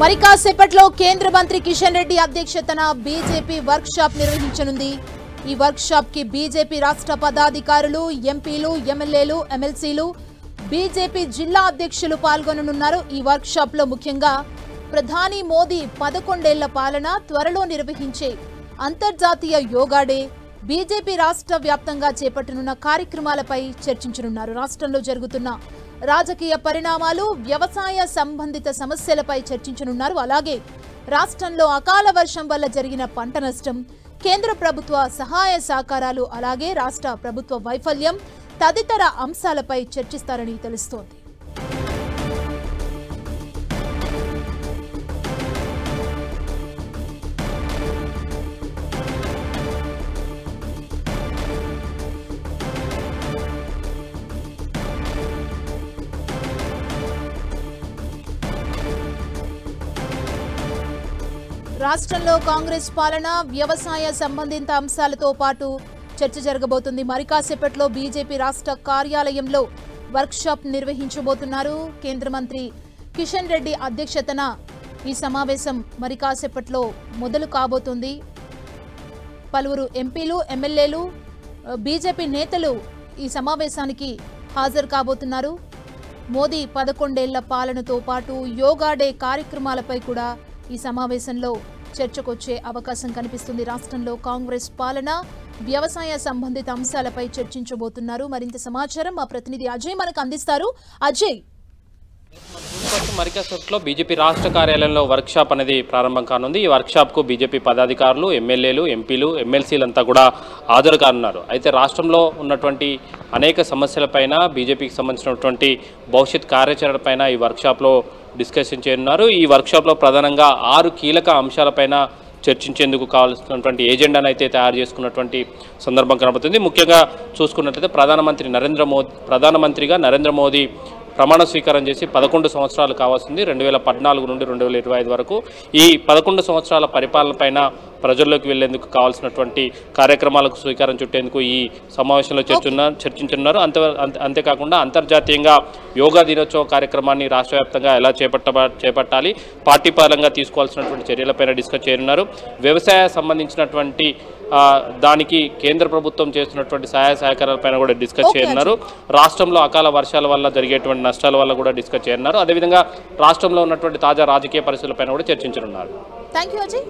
మరి కాసేపట్లో కేంద్ర మంత్రి కిషన్ రెడ్డి అధ్యక్షతన బీజేపీ వర్క్ షాప్ నిర్వహించనుంది. ఈ వర్క్ షాప్ కి బీజేపీ రాష్ట్ర పదాధికారులు, ఎంపీలు, ఎమ్మెల్యేలు, ఎమ్మెల్సీలు, బీజేపీ జిల్లా అధ్యక్షులు పాల్గొననున్నారు. ఈ వర్క్ షాప్ లో ముఖ్యంగా ప్రధాని మోదీ 11 ఏళ్ల పాలన, త్వరలో నిర్వహించే అంతర్జాతీయ యోగా డే, బీజేపీ రాష్ట్ర వ్యాప్తంగా చేపట్టనున్న కార్యక్రమాలపై చర్చించనున్నారు. రాష్ట్రంలో జరుగుతున్న రాజకీయ పరిణామాలు, వ్యవసాయ సంబంధిత సమస్యలపై చర్చించనున్నారు. అలాగే రాష్ట్రంలో అకాల వర్షం వల్ల జరిగిన పంట నష్టం, కేంద్ర ప్రభుత్వ సహాయ సహకారాలు, అలాగే రాష్ట్ర ప్రభుత్వ వైఫల్యం తదితర అంశాలపై చర్చిస్తారని తెలుస్తోంది. రాష్ట్రంలో కాంగ్రెస్ పాలన, వ్యవసాయ సంబంధిత అంశాలతో పాటు చర్చ జరగబోతుంది. మరి కాసేపట్లో బీజేపీ రాష్ట్ర కార్యాలయంలో వర్క్ షాప్ నిర్వహించబోతున్నారు. కేంద్ర మంత్రి కిషన్ రెడ్డి అధ్యక్షతన ఈ సమావేశం మరి కాసేపట్లో మొదలు కాబోతుంది. పలువురు ఎంపీలు, ఎమ్మెల్యేలు, బీజేపీ నేతలు ఈ సమావేశానికి హాజరు కాబోతున్నారు. మోదీ 11 ఏళ్ల పాలనతో పాటు యోగా డే కార్యక్రమాలపై కూడా ఈ సమావేశంలో చర్చకొచ్చే అవకాశం కనిపిస్తుంది. రాష్ట్రంలో కాంగ్రెస్ పాలన, వ్యవసాయ సంబంధిత అంశాలపై చర్చించబోతున్నారు. మరింత సమాచారం మా ప్రతినిధి అజయ్ మనకు అందిస్తారు. అజయ్, మరికాసేపట్లో బీజేపీ రాష్ట్ర కార్యాలయంలో వర్క్ షాప్ అనేది ప్రారంభం కానుంది. ఈ వర్క్ షాప్ కు బీజేపీ పదాధికారులు, ఎమ్మెల్యేలు, ఎంపీలు, ఎమ్మెల్సీలంతా కూడా హాజరు కానున్నారు. అయితే రాష్ట్రంలో ఉన్నటువంటి అనేక సమస్యలపైన, బీజేపీకి సంబంధించినటువంటి భవిష్యత్ కార్యాచరణపైన ఈ వర్క్ షాప్లో డిస్కషన్ చేయనున్నారు. ఈ వర్క్ షాప్లో ప్రధానంగా 6 కీలక అంశాలపైన చర్చించేందుకు కావాల్సినటువంటి ఏజెండాను అయితే తయారు చేసుకున్నటువంటి సందర్భం కనబడుతుంది. ముఖ్యంగా చూసుకున్నట్లయితే ప్రధానమంత్రిగా నరేంద్ర మోదీ ప్రమాణ స్వీకారం చేసి 11 సంవత్సరాలు కావాల్సింది. 2014 నుండి 2025 వరకు ఈ 11 సంవత్సరాల పరిపాలన పైన ప్రజల్లోకి వెళ్లేందుకు కావాల్సినటువంటి కార్యక్రమాలకు శ్రీకారం చుట్టేందుకు ఈ సమావేశంలో చర్చించున్నారు. అంతేకాకుండా అంతర్జాతీయంగా యోగా దినోత్సవ కార్యక్రమాన్ని రాష్ట్ర వ్యాప్తంగా ఎలా చేపట్టాలి, పార్టీ పరంగా తీసుకోవాల్సినటువంటి చర్యలపైన డిస్కస్ చేయనున్నారు. వ్యవసాయ సంబంధించినటువంటి దానికి కేంద్ర ప్రభుత్వం చేస్తున్నటువంటి సహాయ సహకారాలపైన కూడా డిస్కస్ చేయనున్నారు. రాష్ట్రంలో అకాల వర్షాల వల్ల జరిగేటువంటి నష్టాల వల్ల కూడా డిస్కస్ చేయనున్నారు. అదేవిధంగా రాష్ట్రంలో ఉన్నటువంటి తాజా రాజకీయ పరిస్థితులపైన కూడా చర్చించనున్నారు. థాంక్యూ అజయ్.